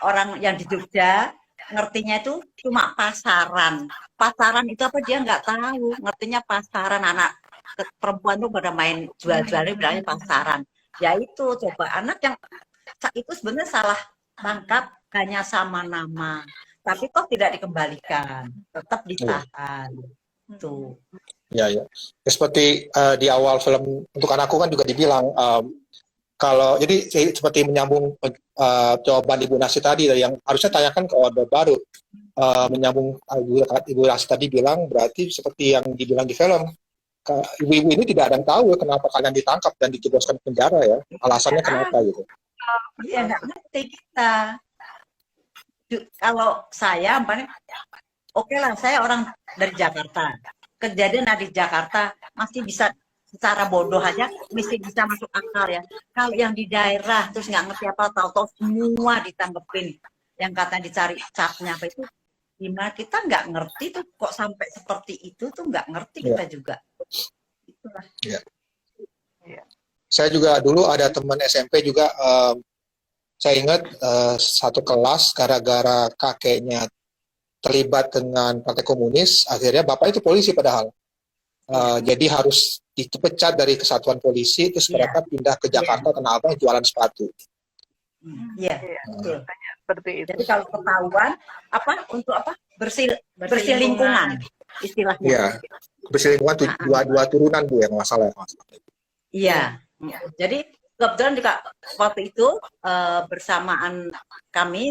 orang yang di Jogja ngertinya itu cuma pasaran. Pasaran itu apa dia nggak tahu. Ngertinya pasaran, anak perempuan tuh pada main jual-jualnya bilangnya pasaran. Ya itu coba anak yang itu sebenarnya salah tangkap hanya sama nama. Tapi kok tidak dikembalikan, tetap ditahan. Tuh. Ya, ya. Seperti di awal film untuk anakku kan juga dibilang kalau jadi seperti menyambung jawaban Ibu Nasi tadi yang harusnya tanyakan ke Orde Baru, menyambung Ibu Nasi tadi bilang berarti seperti yang dibilang di film, ibu-ibu ini tidak ada yang tahu kenapa kalian ditangkap dan ditugaskan ke penjara ya, alasannya kenapa gitu. Iya nggak ngerti kita. Kalau saya, oke lah, saya orang dari Jakarta. Kejadian di Jakarta masih bisa secara bodoh aja, mesti bisa masuk akal ya. Kalau yang di daerah terus nggak ngerti apa, tahu-tahu semua ditanggepin. Yang kata dicari capnya apa itu, gimana kita nggak ngerti tuh kok sampai seperti itu tuh nggak ngerti kita juga. Itulah. Ya. Saya juga dulu ada teman SMP juga. Saya ingat satu kelas gara-gara kakeknya terlibat dengan partai komunis, akhirnya bapak itu polisi padahal. Jadi harus dipecat dari kesatuan polisi, terus mereka pindah ke Jakarta Tanah Abang jualan sepatu. Iya. Seperti itu. Jadi kalau ketahuan untuk bersih lingkungan istilahnya. Iya. Bersih lingkungan dua turunan Bu yang masalah. Iya. Jadi kebetulan juga waktu itu bersamaan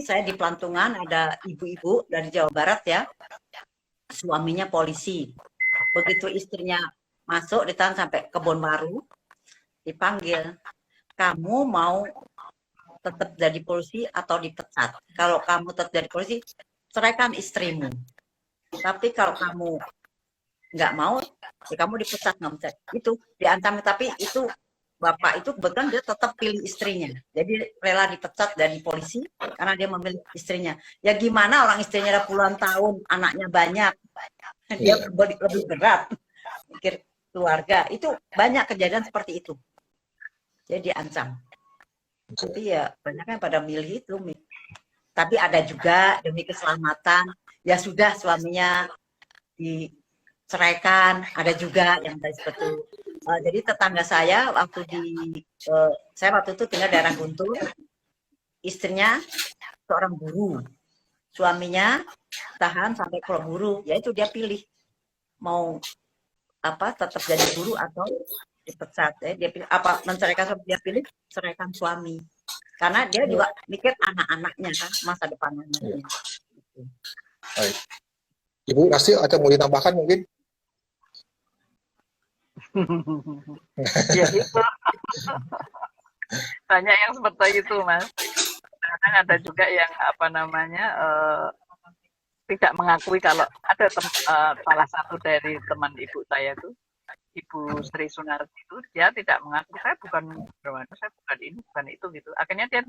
saya di Pelantungan ada ibu-ibu dari Jawa Barat ya, suaminya polisi. Begitu istrinya masuk ditahan sampai Kebon Baru, dipanggil, kamu mau tetap jadi polisi atau dipecat? Kalau kamu tetap jadi polisi, ceraikan istrimu. Tapi kalau kamu nggak mau, ya kamu dipecat, nggak bisa. Itu diancam, tapi itu bapak itu kebetulan dia tetap pilih istrinya. Jadi rela dipecat dari polisi karena dia memilih istrinya. Ya gimana orang istrinya ada puluhan tahun, anaknya banyak. Dia lebih berat mikir keluarga. Itu banyak kejadian seperti itu. Jadi diancam. Tapi ya banyak yang pada milih itu. Tapi ada juga demi keselamatan. Ya sudah suaminya diceraikan. Ada juga yang tadi seperti itu. Jadi tetangga saya saya waktu itu tinggal di daerah Guntur, istrinya seorang guru, suaminya tahan sampai Pulau Buru, yaitu dia pilih mau tetap jadi guru atau dipecat. Dia pilih menceraikan suami, dia pilih ceraikan suami Karena dia juga mikir anak-anaknya kan, masa depan anaknya. Baik. Ibu Nasti atau mau ditambahkan mungkin? Ya itu banyak yang seperti itu, Mas. Kadang ada juga yang apa namanya tidak mengakui kalau ada salah satu dari teman ibu saya itu, Ibu Sri Sunarti itu, dia tidak mengakui saya bukan berwarna, saya bukan ini, bukan itu gitu. Akhirnya dia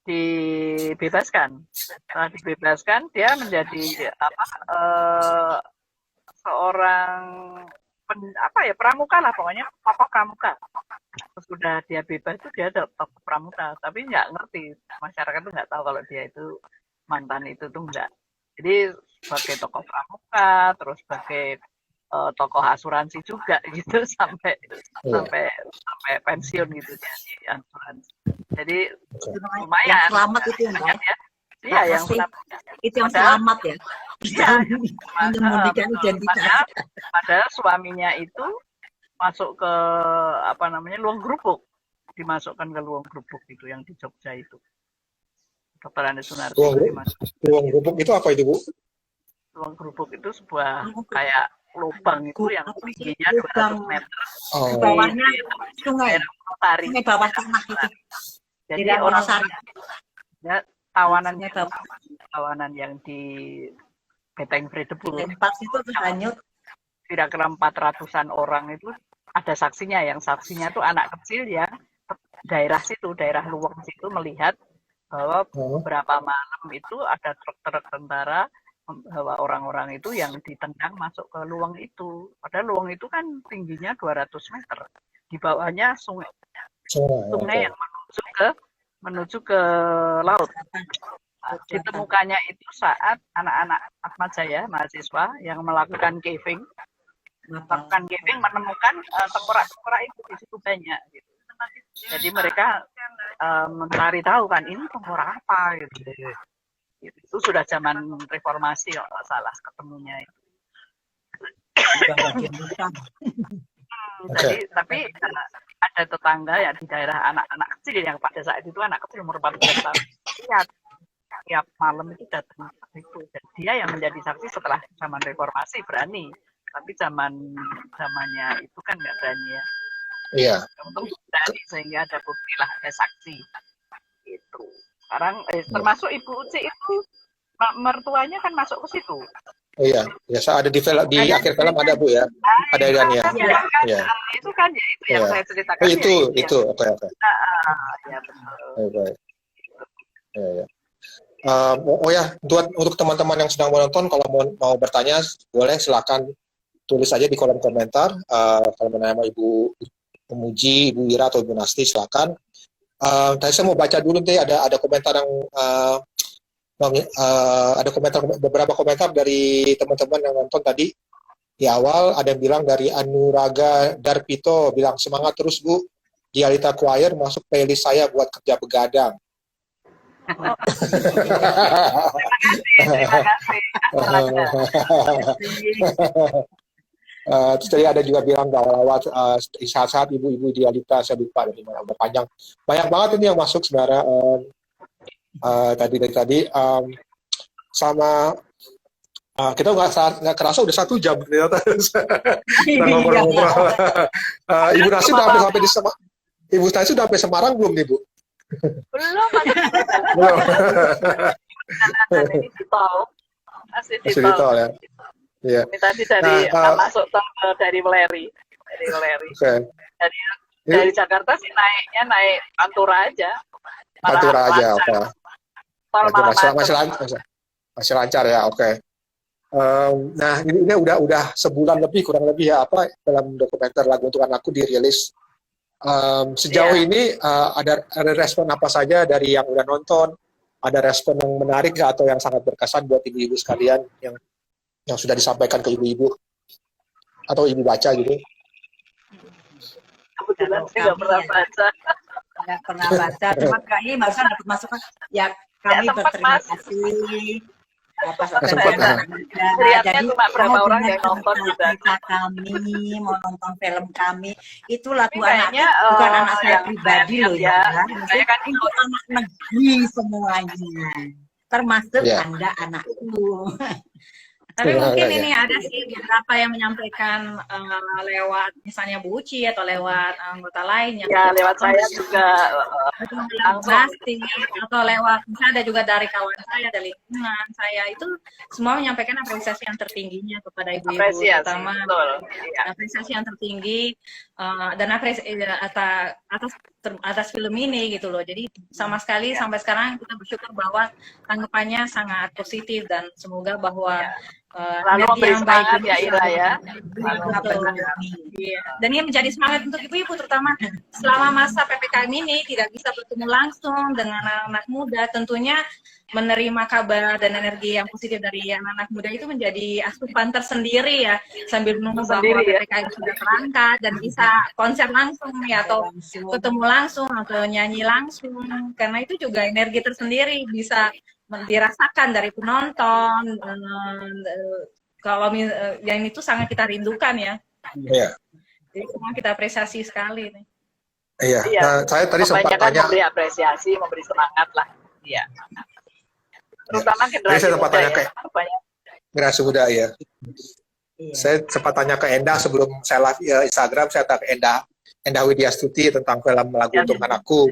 dibebaskan. Setelah dibebaskan, dia menjadi apa seorang pramuka lah, pokoknya tokoh pramuka. Sudah dia bebas itu dia ada tokoh pramuka, tapi nggak ngerti, masyarakat tuh nggak tahu kalau dia itu mantan itu tuh enggak. Jadi sebagai tokoh pramuka, terus sebagai tokoh asuransi juga gitu sampai pensiun gitu dia di asuransi. Jadi lumayan. Yang selamat itu yang Iya, yang itu yang selamat ya. Iya, menyembunyikan identitas. Padahal suaminya itu masuk ke apa namanya Luang Grubuk, dimasukkan ke Luang Grubuk itu yang di Jogja itu. Dr. Andi Sunarti Luang Grubuk itu apa itu, Bu? Luang Grubuk itu sebuah kayak lubang itu yang tingginya 200 meter. Di bawahnya sungai. Tari. Sungai bawah tanah itu. Jadi orang ya, tawanan yang di Beteng Bredebul. Pas itu hanyut. Kira-kira 400-an orang itu ada saksinya, yang saksinya itu anak kecil yang daerah Luweng situ melihat bahwa beberapa malam itu ada truk-truk tentara membawa orang-orang itu yang ditendang masuk ke Luweng itu. Padahal Luweng itu kan tingginya 200 meter. Di bawahnya sungai yang menuju ke laut. Ditemukannya itu saat anak-anak Atmajaya, mahasiswa yang melakukan caving, menemukan tengkorak-tengkorak itu di situ banyak. Gitu. Jadi mereka mencari tahu kan ini tengkorak apa gitu. Itu sudah zaman reformasi kalau nggak salah ketemunya itu. Jadi tapi ada tetangga ya di daerah anak-anak kecil yang pada saat itu anak kecil umur 14 tahun lihat tiap malam itu datang itu. Dan dia yang menjadi saksi setelah zaman reformasi berani, tapi zamannya itu kan nggak berani ya. Iya. Untuk berani sehingga ada bukti lah, ada saksi itu. Sekarang termasuk Ibu Uci itu mertuanya kan masuk ke situ. Oh iya, biasa ada di akhir film ada, Bu ya. Ada Dania. Iya. Itu kan ya itu yang saya ceritakan. Oh itu. Oke. Ya benar. Baik. Ya. Untuk teman-teman yang sedang menonton, kalau mau bertanya boleh silakan tulis saja di kolom komentar. Kalau nama Ibu Muji, Ibu Ira atau Ibu Nasti silakan. Tadi saya mau baca dulu nih, ada komentar yang beberapa komentar dari teman-teman yang nonton tadi di awal. Ada yang bilang dari Anuraga Darpito bilang semangat terus Bu, Dialita Choir masuk playlist saya buat kerja begadang. Terima kasih. Terus tadi ada juga bilang bahwa saat-saat ibu-ibu Dialita, saya lupa dari mana, udah panjang, banyak banget ini yang masuk sebenarnya. Tadi sama kita nggak kerasa udah 1 jam ternyata kita ngobrol-ngobrol. Ibu Nasi udah sampai di Semarang. Ibu Nasi udah sampai Semarang belum nih Bu? Belum. Masih di tol ya. Iya. Ini tadi masuk tol dari Weleri. Okay. Dari Jakarta sih naik Pantura aja. Pantura aja, oke. Masih lancar ya, oke. Nah ini udah sebulan lebih kurang lebih ya dalam dokumenter Lagu Untuk Anakku dirilis. Sejauh ini ada respon apa saja dari yang udah nonton? Ada respon yang menarik atau yang sangat berkesan buat ibu-ibu sekalian yang sudah disampaikan ke ibu-ibu atau ibu baca gitu? Kebetulan saya nggak pernah baca. Nggak pernah baca, cuma kayaknya barusan dapat masukan. Ya kami berterima kasih apa Nggak saja sempat. anak muda. Lihatnya Jadi cuma berapa mau orang dengar yang nonton cerita juga. kami, mau nonton film kami, itu Tapi lagu anakku kayaknya bukan anak saya yang saya pribadi lihat loh ya, ya, maksudnya saya kan untuk anak negeri semuanya, termasuk Iya. Anda anakku. Tapi Iya, mungkin iya. ini ada sih beberapa yang menyampaikan lewat misalnya Bu Uci atau lewat anggota lain yang ya lewat saya juga langsung. pasti atau lewat misalnya ada juga dari kawan saya, dari lingkungan saya itu semua menyampaikan apresiasi yang tertingginya kepada ibu-ibu, Apresiasi, terutama betul. Iya. apresiasi yang tertinggi dan apresiasi atas film ini gitu loh. Jadi sama sekali sampai sekarang kita bersyukur bahwa tanggapannya sangat positif dan semoga bahwa Lalu energi memberi yang baik semangat ini ya Ira ya. Iya, betul. Iya. Dan ini menjadi semangat untuk ibu-ibu terutama selama masa PPKM ini tidak bisa bertemu langsung dengan anak-anak muda. Tentunya menerima kabar dan energi yang positif dari anak-anak muda itu menjadi asupan tersendiri ya, sambil menunggu bahwa Tersendiri ya. PPKM sudah terangkat dan bisa konser langsung ya, atau ketemu langsung atau nyanyi langsung, karena itu juga energi tersendiri bisa dirasakan dari penonton. Kalau yang itu sangat kita rindukan ya. Iya. Jadi semua kita apresiasi sekali nih. Iya. Iya. Nah, saya tadi sempat Kebanyakan tanya. memberi apresiasi, memberi semangat lah. Iya. Terutama Jadi generasi saya sempat muda tanya ya. ke Kebanyakan. generasi muda ya. Iya. Saya sempat tanya ke Endah sebelum saya live Instagram, saya tanya ke Endah Widyastuti tentang film Lagu Untuk Anakku.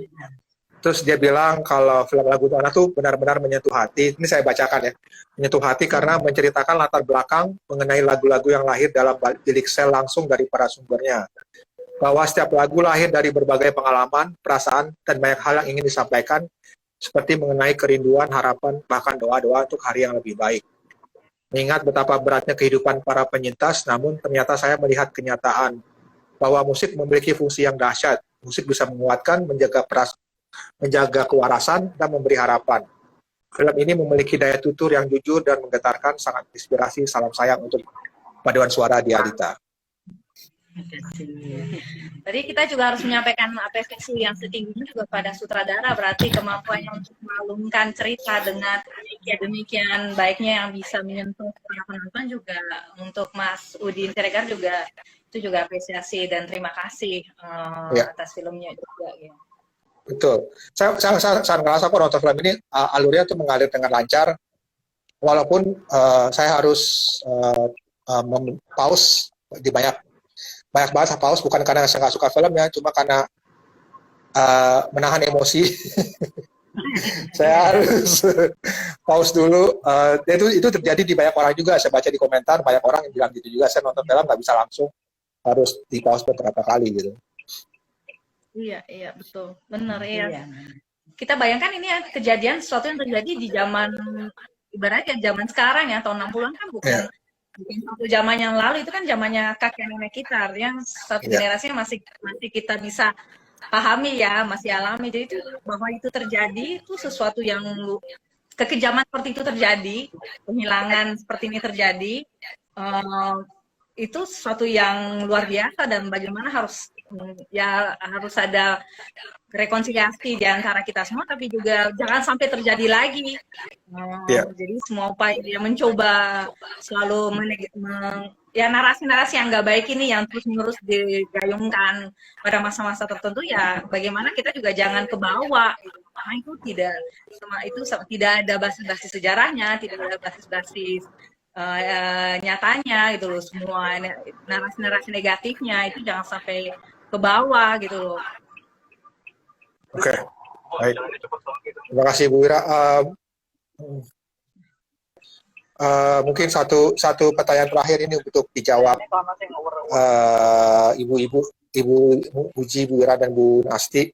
Terus dia bilang kalau film Lagu Untuk Anak itu benar-benar menyentuh hati. Ini saya bacakan ya. Menyentuh hati karena menceritakan latar belakang mengenai lagu-lagu yang lahir dalam bilik sel langsung dari para sumbernya. Bahwa setiap lagu lahir dari berbagai pengalaman, perasaan, dan banyak hal yang ingin disampaikan, seperti mengenai kerinduan, harapan, bahkan doa-doa untuk hari yang lebih baik. Mengingat betapa beratnya kehidupan para penyintas, namun ternyata saya melihat kenyataan bahwa musik memiliki fungsi yang dahsyat. Musik bisa menguatkan, menjaga kewarasan, dan memberi harapan. Film ini memiliki daya tutur yang jujur dan menggetarkan, sangat inspirasi. Salam sayang untuk paduan suara Diadita. Tadi kita juga harus menyampaikan apresiasi yang setingginya juga pada sutradara, berarti kemampuannya untuk mengalunkan cerita dengan demikian baiknya yang bisa menyentuh para penonton. Juga untuk Mas Udin Siregar juga itu juga apresiasi dan terima kasih atas filmnya juga ya. Betul. Saya ngerasa kok nonton film ini alurnya tuh mengalir dengan lancar, walaupun saya harus pause di banyak banget pause, bukan karena saya nggak suka filmnya, cuma karena menahan emosi. Saya harus pause dulu. Itu terjadi di banyak orang juga. Saya baca di komentar banyak orang yang bilang gitu juga. Saya nonton film nggak bisa langsung, harus di pause beberapa kali gitu. Iya, betul. Benar, iya. Kita bayangkan ini ya, kejadian sesuatu yang terjadi di zaman, ibaratnya zaman sekarang ya, tahun 60-an kan bukan satu zaman yang lalu, itu kan zamannya kakek nenek kita, artinya satu generasinya masih kita bisa pahami ya, masih alami. Jadi itu bahwa itu terjadi, itu sesuatu yang kekejaman seperti itu terjadi, penghilangan seperti ini terjadi, itu sesuatu yang luar biasa, dan bagaimana harus ada rekonsiliasi di antara kita semua, tapi juga jangan sampai terjadi lagi. Jadi semua upaya dia mencoba selalu narasi-narasi yang nggak baik ini yang terus-menerus digayungkan pada masa-masa tertentu, ya bagaimana kita juga jangan ke bawah, karena itu tidak ada basis-basis sejarahnya, tidak ada basis-basis nyatanya gitu loh. Semua narasi-narasi negatifnya itu jangan sampai ke bawah gitu loh. Oke, baik. Terima kasih Bu Ira. Mungkin satu pertanyaan terakhir ini untuk dijawab Ibu Uji, Bu Ira, dan Bu Nasti.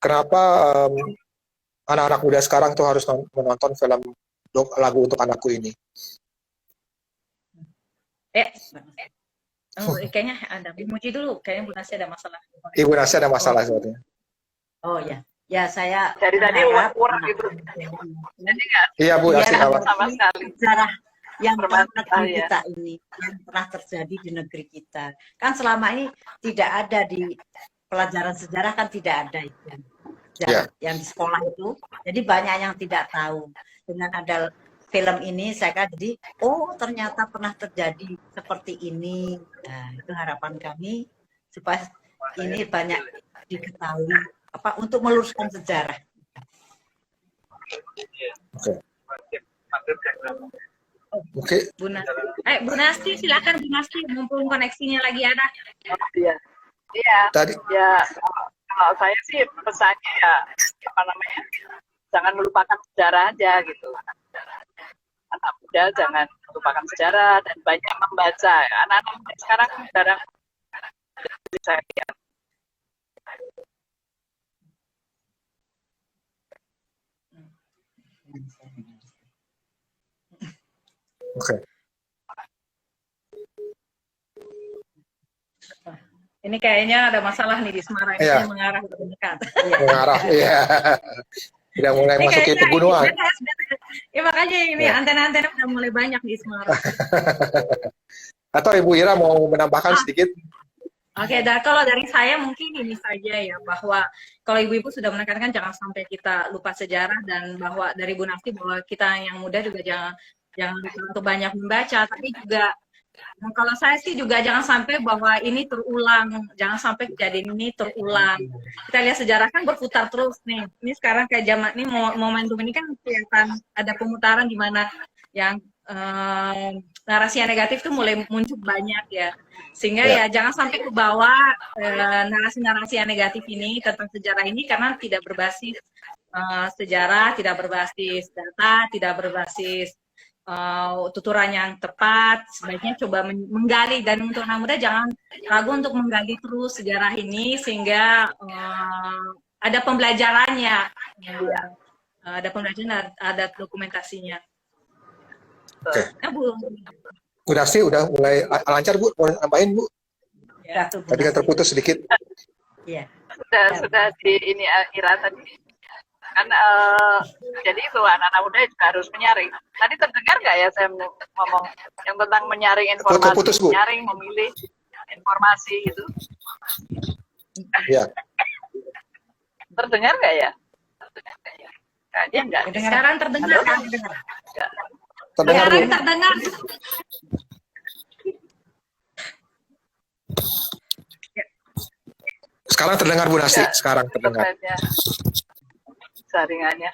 Kenapa anak-anak muda sekarang tuh harus menonton film Lagu Untuk Anakku ini? Kayaknya ada Bu Muji dulu, kayaknya Bu Nasi ada masalah. Ibu Nasi ada masalah sebetulnya. Oh ya saya dari tadi urat gitu. Iya Bu Nasi sama sekali. Sejarah yang bermanfaat kita ini yang pernah terjadi di negeri kita. Kan selama ini tidak ada di pelajaran sejarah, kan tidak ada itu. Yang di sekolah itu. Jadi banyak yang tidak tahu. Dengan ada film ini saya kan jadi oh ternyata pernah terjadi seperti ini. Nah, itu harapan kami supaya ini banyak diketahui apa untuk meluruskan sejarah. Oke. Bu Nasti. Bu Nasti, silakan Bu Nasti, mumpung koneksinya lagi ada. Iya. Iya. Tadi Ya, kalau saya sih pesannya ya apa namanya? Jangan melupakan sejarah aja gitu. Anak muda jangan melupakan sejarah dan banyak membaca. Anak-anak muda sekarang jarang saya lihat. oke. Ini kayaknya ada masalah nih di Semarang, Iya. ini mengarah ke dekat. Mengarah, iya. Udah mulai Ini masuk ke kayaknya pegunungan. Ya makanya ini Ya. antena-antena udah mulai banyak di Semarang. Atau Ibu Ira mau menambahkan sedikit? Oke, kalau dari saya mungkin ini saja ya, bahwa kalau ibu-ibu sudah menekankan jangan sampai kita lupa sejarah, dan bahwa dari Bu Nafti bahwa kita yang muda juga jangan lupa untuk banyak membaca, tapi juga kalau saya sih juga jangan sampai bahwa ini terulang, jangan sampai kejadian ini terulang. Kita lihat sejarah kan berputar terus nih. Ini sekarang kayak zaman ini momentum ini kan kelihatan ada pemutaran di mana yang narasi yang negatif tuh mulai muncul banyak ya. Sehingga ya jangan sampai ke bawah narasi-narasi yang negatif ini tentang sejarah ini, karena tidak berbasis sejarah, tidak berbasis data, tidak berbasis tuturan yang tepat. Sebaiknya coba menggali, dan untuk anak muda jangan ragu untuk menggali terus sejarah ini sehingga ada pembelajarannya, ada pembelajaran, ada dokumentasinya. Oke. Ya, Bu. Udah sih, udah mulai lancar Bu, mau nambahin Bu? Ya, Tadi kan terputus sedikit. Iya. Sudah di ini Ira tadi kan jadi itu anak-anak muda juga harus menyaring. Tadi terdengar nggak ya saya ngomong yang tentang menyaring informasi, Putus, Bu. menyaring, memilih informasi gitu. Iya. Terdengar nggak ya? Kayaknya nggak. Sekarang terdengar kan? Terdengar Bu. Sekarang terdengar. Sekarang terdengar Bu Nasti, sekarang terdengar. Internetnya, jaringannya.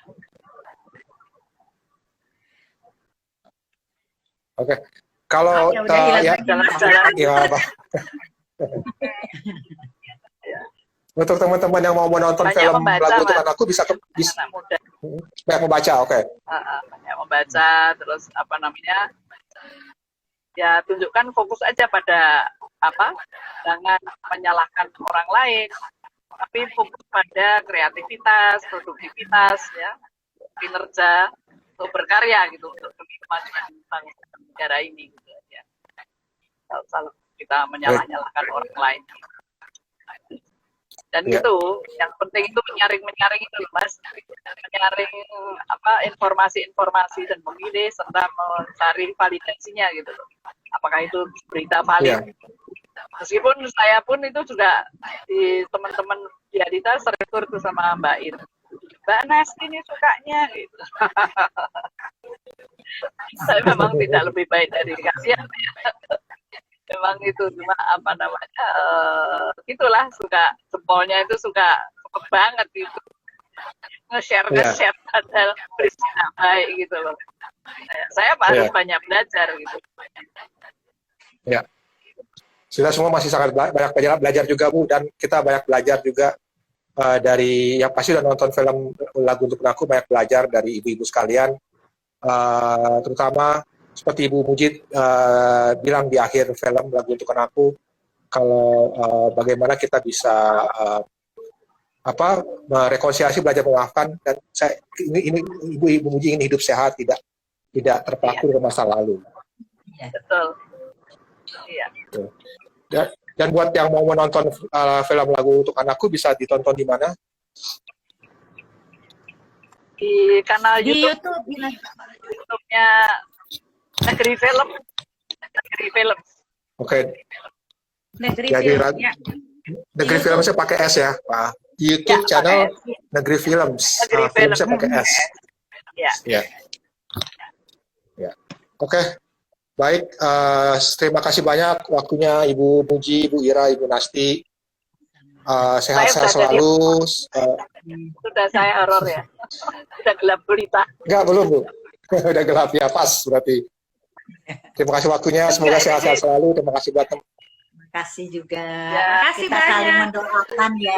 Oke. Kalau Ya udah hilang ya, lagi. Jalan-jalan ya Pak. Untuk teman-teman yang mau menonton Banyak film membaca, Lagu Untuk Mas. Anakku bisa anak muda banyak membaca, oke. banyak membaca, terus apa namanya, ya tunjukkan fokus aja pada apa, jangan menyalahkan orang lain, tapi fokus pada kreativitas, produktivitas, ya, kinerja untuk berkarya gitu, untuk demi kemajuan bangsa dan negara ini gitu ya. Kalau kita menyalah-nyalahkan orang lain. Dan Ya. itu yang penting itu menyaring itu Mas, menyaring apa informasi-informasi dan memilih serta mencari validasinya gitu loh. Apakah itu berita valid? Ya. Meskipun saya pun itu juga di teman-teman di Adita sering tur tuh sama Mbak Ir. Mbak Nasti ini sukanya gitu. Saya memang tidak lebih baik dari kasihan ya. Memang itu cuma apa namanya itulah suka jempolnya itu suka banget gitu nge-share padahal berisi baik gitu loh. Saya harus banyak belajar gitu. Ya. Kita semua masih sangat banyak belajar juga Bu, dan kita banyak belajar juga dari yang pasti udah nonton film Lagu Untuk Aku, banyak belajar dari ibu-ibu sekalian, terutama seperti Ibu Mujid bilang di akhir film Lagu Untuk Anakku, kalau bagaimana kita bisa merekonsiliasi, belajar memaafkan, dan ini Ibu Mujid ingin hidup sehat, tidak terpaku ke masa lalu. Betul. Iya. Dan buat yang mau menonton film Lagu Untuk Anakku bisa ditonton di mana? Di kanal Di YouTube. YouTube-nya Negeri Film. Negeri Film. Oke. Negeri Jadi Film, ya. Negeri Film saya pakai S ya, Pak. YouTube Ya, channel pakai S. Negeri Films. Negeri Film Film. saya pakai S. Ya. Ya. Ya. Oke, baik. Terima kasih banyak waktunya Ibu Muji, Ibu Ira, Ibu Nasti. Sehat-sehat Saya selalu. sudah saya error ya. Sudah gelap gulita. Enggak, belum, Bu. Udah gelap ya, pas berarti. Terima kasih waktunya. Semoga sehat-sehat selalu. Terima kasih buat teman. Terima kasih juga. Ya, kasih Kita saling banyak. mendoakan ya.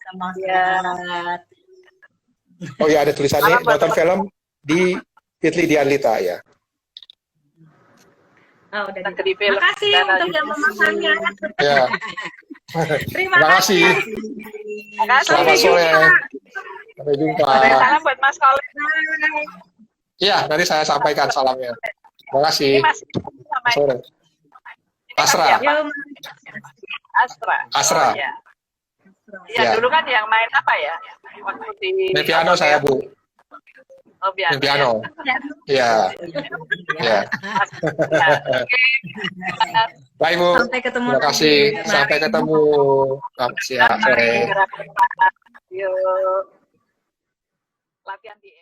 Sama sehat. Oh ya, ada tulisannya Salam buat nonton film di Fitri Dianlita ya. Oh, udah Negeri Film. Terima kasih Dan untuk yang memasangnya. Ya. Terima Terima kasih. kasih. Selamat sore. Sampai jumpa. Salam buat Mas Kolek. Iya, nanti saya sampaikan salamnya. Terima kasih. Ini masih sama Sore. ini kan Asra. siapa? Yuk, Astra. Asra. Oh, iya. Iya, Ya. dulu kan yang main apa ya? Waktu di Main piano saya, Bu. Oh, piano. Main piano. Iya. Iya. Ya. Oke. Baik, Bu. sampai ketemu Terima kasih. lagi. Sampai ketemu. Selamat siang, sore. Yuk. Latihan di